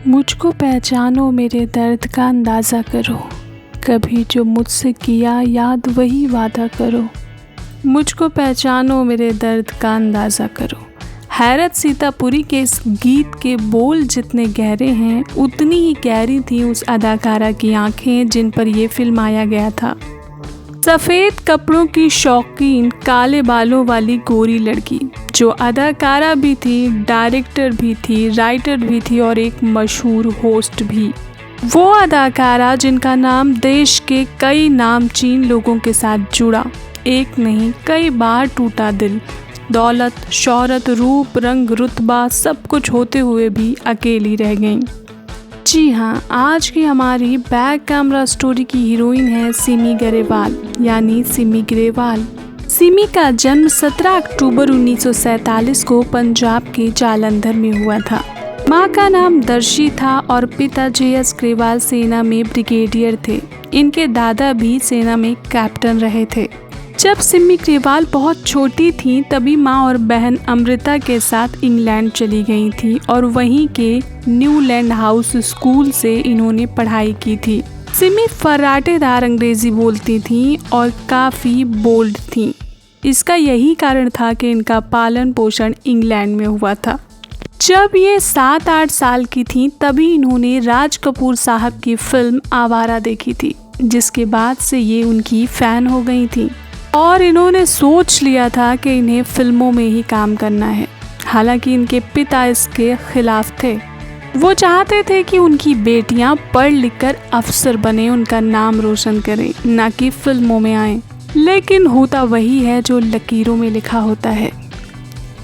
मुझको पहचानो, मेरे दर्द का अंदाज़ा करो, कभी जो मुझसे किया याद वही वादा करो। मुझको पहचानो, मेरे दर्द का अंदाज़ा करो। हैरत सीतापुरी के इस गीत के बोल जितने गहरे हैं, उतनी ही गहरी थी उस अदाकारा की आंखें जिन पर यह फिल्म आया गया था। सफ़ेद कपड़ों की शौकीन, काले बालों वाली गोरी लड़की जो अदाकारा भी थी, डायरेक्टर भी थी, राइटर भी थी और एक मशहूर होस्ट भी। वो अदाकारा जिनका नाम देश के कई नामचीन लोगों के साथ जुड़ा, एक नहीं कई बार टूटा दिल। दौलत, शोहरत, रूप, रंग, रुतबा सब कुछ होते हुए भी अकेली रह गईं। जी हाँ, आज की हमारी बैक कैमरा स्टोरी की हीरोइन है सिमी ग्रेवाल, यानी सिमी ग्रेवाल। सिमी का जन्म 17 अक्टूबर 1947 को पंजाब के जालंधर में हुआ था। माँ का नाम दर्शी था और पिता JS ग्रेवाल सेना में ब्रिगेडियर थे। इनके दादा भी सेना में कैप्टन रहे थे। जब सिमी ग्रेवाल बहुत छोटी थी तभी माँ और बहन अमृता के साथ इंग्लैंड चली गई थी और वहीं के न्यूलैंड हाउस स्कूल से इन्होंने पढ़ाई की थी। सिमी फर्राटेदार अंग्रेजी बोलती थीं और काफ़ी बोल्ड थीं। इसका यही कारण था कि इनका पालन पोषण इंग्लैंड में हुआ था। जब ये 7-8 साल की थीं तभी इन्होंने राज कपूर साहब की फिल्म आवारा देखी थी, जिसके बाद से ये उनकी फ़ैन हो गई थी और इन्होंने सोच लिया था कि इन्हें फिल्मों में ही काम करना है। हालांकि इनके पिता इसके खिलाफ थे। वो चाहते थे कि उनकी बेटियां पढ़ लिख कर अफसर बने, उनका नाम रोशन करें, ना कि फिल्मों में आएं। लेकिन होता वही है जो लकीरों में लिखा होता है।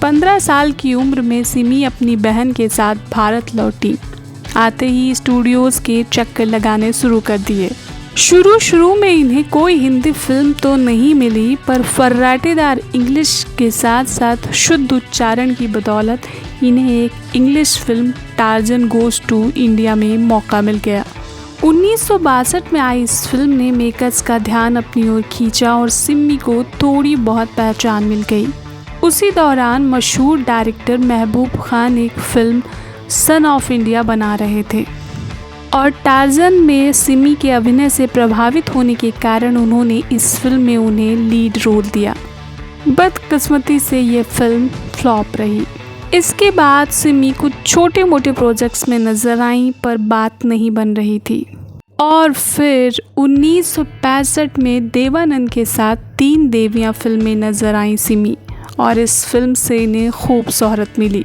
15 साल की उम्र में सिमी अपनी बहन के साथ भारत लौटी। आते ही स्टूडियोज़ के चक्कर लगाने शुरू कर दिए। शुरू में इन्हें कोई हिंदी फिल्म तो नहीं मिली, पर फर्राटेदार इंग्लिश के साथ साथ शुद्ध उच्चारण की बदौलत इन्हें एक English film Tarzan goes to India में मौका मिल गया। 1962 में आई इस फिल्म ने मेकर्स का ध्यान अपनी ओर खींचा और सिमी को थोड़ी बहुत पहचान मिल गई। उसी दौरान मशहूर डायरेक्टर महबूब खान एक फिल्म सन ऑफ इंडिया बना रहे थे और टार्जन में सिमी के अभिनय से प्रभावित होने के कारण उन्होंने इस फिल्म में उन्हें लीड रोल दिया। बदकिस्मती से ये फिल्म फ्लॉप रही। इसके बाद सिमी कुछ छोटे मोटे प्रोजेक्ट्स में नजर आईं, पर बात नहीं बन रही थी। और फिर 1965 में देवानंद के साथ 3 देवियाँ फिल्म में नजर आईं सिमी, और इस फिल्म से इन्हें खूब शोहरत मिली।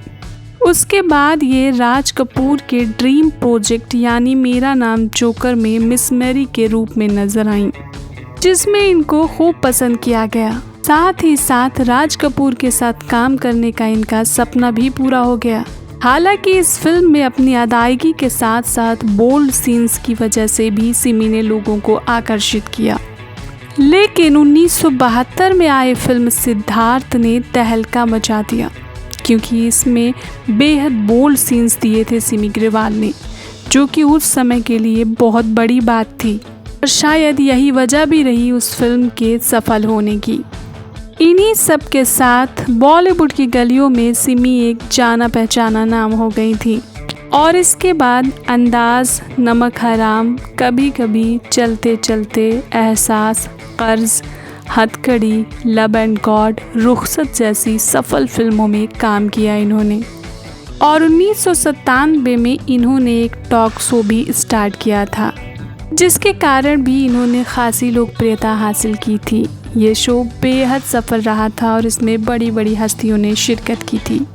उसके बाद ये राज कपूर के ड्रीम प्रोजेक्ट यानी मेरा नाम जोकर में मिस मैरी के रूप में नजर आईं, जिसमें इनको खूब पसंद किया गया। साथ ही साथ राज कपूर के साथ काम करने का इनका सपना भी पूरा हो गया। हालांकि इस फिल्म में अपनी अदायगी के साथ साथ बोल्ड सीन्स की वजह से भी सिमी ने लोगों को आकर्षित किया। लेकिन 1972 में आए फिल्म सिद्धार्थ ने तहलका मचा दिया, क्योंकि इसमें बेहद बोल्ड सीन्स दिए थे सिमी ग्रेवाल ने, जो कि उस समय के लिए बहुत बड़ी बात थी और शायद यही वजह भी रही उस फिल्म के सफल होने की। इन्हीं सब के साथ बॉलीवुड की गलियों में सिमी एक जाना पहचाना नाम हो गई थी और इसके बाद अंदाज, नमक हराम, कभी कभी, चलते चलते, एहसास, कर्ज, हथकड़ी, लव एंड गॉड, रुखसत जैसी सफल फिल्मों में काम किया इन्होंने। और 1997 में इन्होंने एक टॉक शो भी स्टार्ट किया था, जिसके कारण भी इन्होंने खासी लोकप्रियता हासिल की थी। ये शो बेहद सफल रहा था और इसमें बड़ी बड़ी हस्तियों ने शिरकत की थी।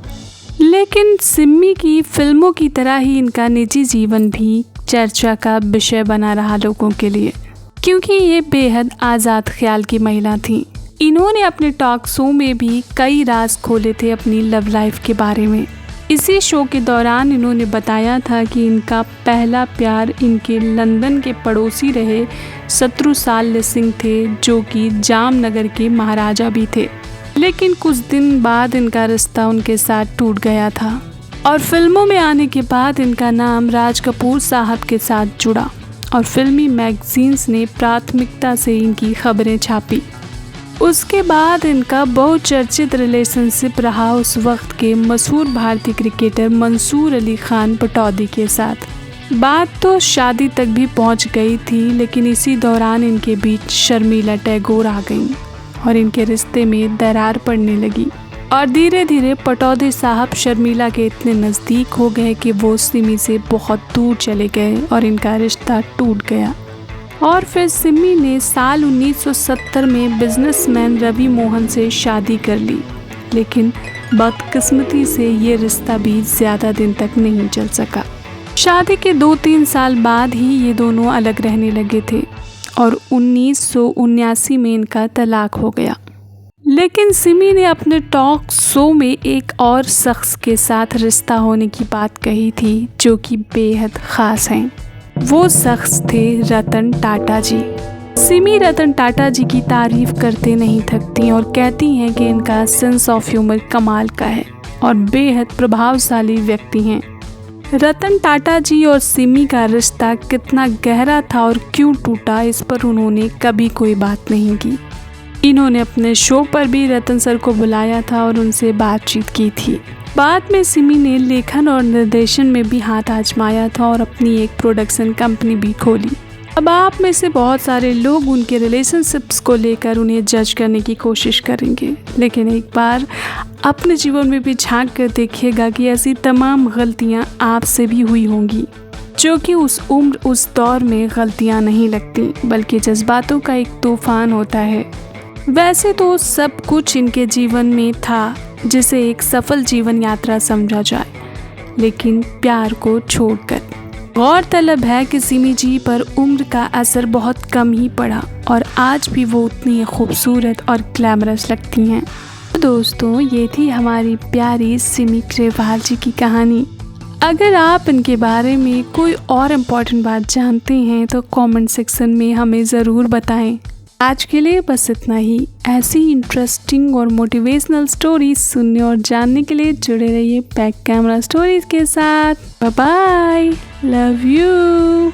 लेकिन सिमी की फिल्मों की तरह ही इनका निजी जीवन भी चर्चा का विषय बना रहा लोगों के लिए, क्योंकि ये बेहद आज़ाद ख्याल की महिला थी। इन्होंने अपने टॉक शो में भी कई राज खोले थे अपनी लव लाइफ के बारे में। इसी शो के दौरान इन्होंने बताया था कि इनका पहला प्यार इनके लंदन के पड़ोसी रहे शत्रुसाल सिंह थे, जो कि जामनगर के महाराजा भी थे। लेकिन कुछ दिन बाद इनका रिश्ता उनके साथ टूट गया था और फिल्मों में आने के बाद इनका नाम राज कपूर साहब के साथ जुड़ा और फिल्मी मैगजीन्स ने प्राथमिकता से इनकी खबरें छापी। उसके बाद इनका बहुचर्चित रिलेशनशिप रहा उस वक्त के मशहूर भारतीय क्रिकेटर मंसूर अली खान पटौदी के साथ। बात तो शादी तक भी पहुंच गई थी, लेकिन इसी दौरान इनके बीच शर्मिला टैगोर आ गईं और इनके रिश्ते में दरार पड़ने लगी। और धीरे धीरे पटौदी साहब शर्मिला के इतने नज़दीक हो गए कि वो सिमी से बहुत दूर चले गए और इनका रिश्ता टूट गया। और फिर सिमी ने साल 1970 में बिजनेसमैन रवि मोहन से शादी कर ली, लेकिन बदकिस्मती से ये रिश्ता भी ज़्यादा दिन तक नहीं चल सका। शादी के 2-3 साल बाद ही ये दोनों अलग रहने लगे थे और 1979 में इनका तलाक हो गया। लेकिन सिमी ने अपने टॉक शो में एक और शख्स के साथ रिश्ता होने की बात कही थी जो कि बेहद ख़ास हैं। वो शख्स थे रतन टाटा जी। सिमी रतन टाटा जी की तारीफ करते नहीं थकती और कहती हैं कि इनका सेंस ऑफ ह्यूमर कमाल का है और बेहद प्रभावशाली व्यक्ति हैं। रतन टाटा जी और सिमी का रिश्ता कितना गहरा था और क्यों टूटा, इस पर उन्होंने कभी कोई बात नहीं की। इन्होंने अपने शो पर भी रतन सर को बुलाया था और उनसे बातचीत की थी। बाद में सिमी ने लेखन और निर्देशन में भी हाथ आजमाया था और अपनी एक प्रोडक्शन कंपनी भी खोली। अब आप में से बहुत सारे लोग उनके रिलेशनशिप्स को लेकर उन्हें जज करने की कोशिश करेंगे, लेकिन एक बार अपने जीवन में भी झांक कर देखिएगा कि ऐसी तमाम गलतियां आपसे भी हुई होंगी, जो कि उस उम्र उस दौर में गलतियां नहीं लगती बल्कि जज्बातों का एक तूफान होता है। वैसे तो सब कुछ इनके जीवन में था जिसे एक सफल जीवन यात्रा समझा जाए, लेकिन प्यार को छोड़कर। गौरतलब है कि सिमी जी पर उम्र का असर बहुत कम ही पड़ा और आज भी वो उतनी खूबसूरत और ग्लैमरस लगती हैं। तो दोस्तों, ये थी हमारी प्यारी सिमी ग्रेवाल जी की कहानी। अगर आप इनके बारे में कोई और इम्पोर्टेंट बात जानते हैं तो कमेंट सेक्शन में हमें ज़रूर बताएं। आज के लिए बस इतना ही। ऐसी इंटरेस्टिंग और मोटिवेशनल स्टोरीज सुनने और जानने के लिए जुड़े रहिए पैक कैमरा स्टोरीज के साथ। Bye bye, love you.